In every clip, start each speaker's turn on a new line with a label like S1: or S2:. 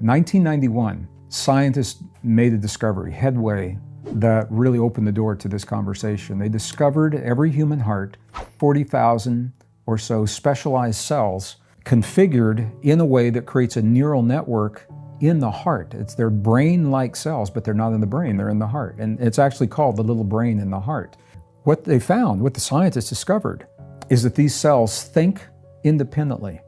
S1: 1991, scientists made a discovery, headway, that really opened the door to this conversation. They discovered every human heart, 40,000 or so specialized cells configured in a way that creates a neural network in the heart. It's their brain-like cells, but they're not in the brain, they're in the heart. And it's actually called the little brain in the heart. What they found, what the scientists discovered, is that these cells think independently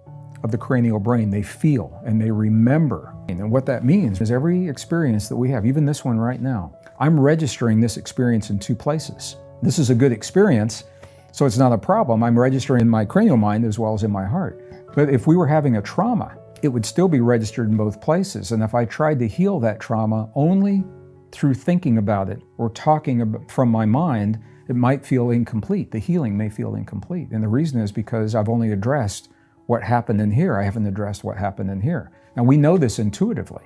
S1: of the cranial brain. They feel and they remember. And what that means is every experience that we have, even this one right now, I'm registering this experience in two places. This is a good experience, so it's not a problem. I'm registering in my cranial mind as well as in my heart. But if we were having a trauma, it would still be registered in both places. And if I tried to heal that trauma only through thinking about it or talking about from my mind, it might feel incomplete. The healing may feel incomplete. And the reason is because I've only addressed what happened in here. I haven't addressed what happened in here. Now we know this intuitively.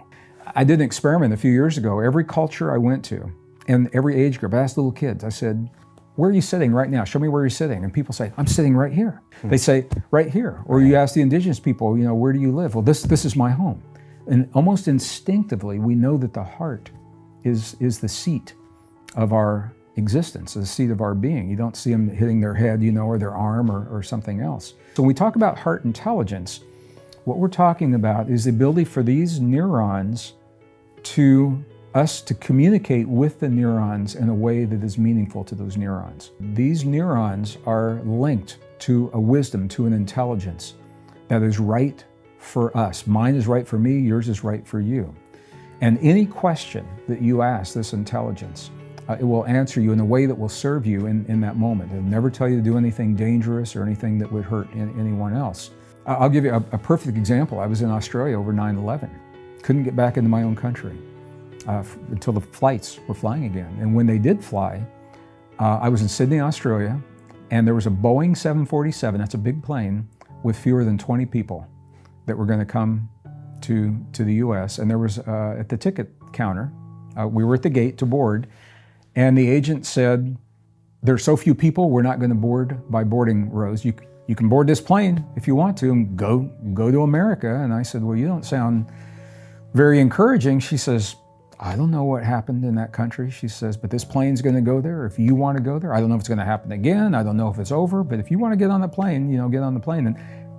S1: I did an experiment a few years ago. Every culture I went to and every age group, I asked little kids, I said, where are you sitting right now? Show me where you're sitting. And people say, I'm sitting right here. They say, right here. Or you ask the indigenous people, where do you live? Well, this is my home. And almost instinctively, we know that the heart is the seat of our existence, the seat of our being. You don't see them hitting their head, or their arm or something else. So when we talk about heart intelligence, what we're talking about is the ability for these neurons to communicate with the neurons in a way that is meaningful to those neurons. These neurons are linked to a wisdom, to an intelligence that is right for us. Mine is right for me, yours is right for you. And any question that you ask this intelligence, it will answer you in a way that will serve you in that moment. It'll never tell you to do anything dangerous or anything that would hurt anyone else. I'll give you a perfect example. I was in Australia over 9/11. Couldn't get back into my own country until the flights were flying again. And when they did fly, I was in Sydney, Australia, and there was a Boeing 747, that's a big plane, with fewer than 20 people that were going to come to the US. And there was, at the ticket counter, we were at the gate to board, and the agent said, there's so few people, we're not going to board by boarding rows. You can board this plane if you want to and go to America. And I said, well, you don't sound very encouraging. She says, I don't know what happened in that country. She says, but this plane's going to go there if you want to go there. I don't know if it's going to happen again. I don't know if it's over, but if you want to get on the plane, get on the plane. And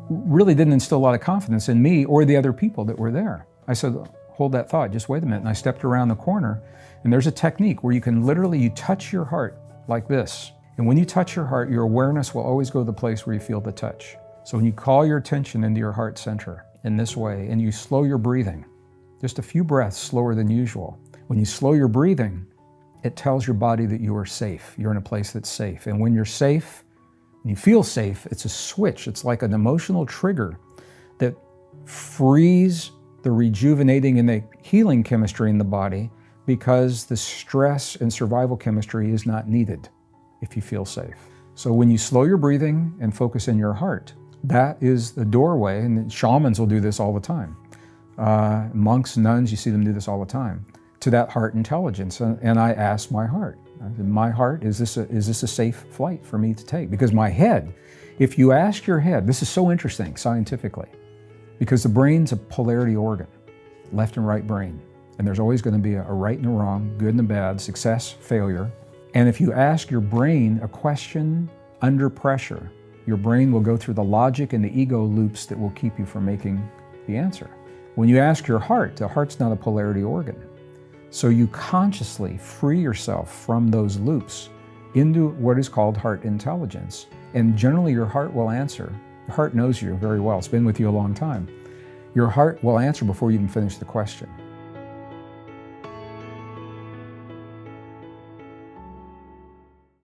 S1: really didn't instill a lot of confidence in me or the other people that were there. I said, hold that thought, just wait a minute. And I stepped around the corner, and there's a technique where you can literally, you touch your heart like this. And when you touch your heart, your awareness will always go to the place where you feel the touch. So when you call your attention into your heart center in this way, and you slow your breathing, just a few breaths slower than usual. When you slow your breathing, it tells your body that you are safe. You're in a place that's safe. And when you're safe, when you feel safe, it's a switch. It's like an emotional trigger that frees the rejuvenating and the healing chemistry in the body, because the stress and survival chemistry is not needed if you feel safe. So when you slow your breathing and focus in your heart, that is the doorway, and shamans will do this all the time. Monks, nuns, you see them do this all the time, to that heart intelligence. And I asked my heart, my heart, is this a safe flight for me to take? Because my head, if you ask your head, this is so interesting scientifically, because the brain's a polarity organ, left and right brain. And there's always going to be a right and a wrong, good and a bad, success, failure. And if you ask your brain a question under pressure, your brain will go through the logic and the ego loops that will keep you from making the answer. When you ask your heart, the heart's not a polarity organ. So you consciously free yourself from those loops into what is called heart intelligence. And generally your heart will answer. Your heart knows you very well. It's been with you a long time. Your heart will answer before you even finish the question.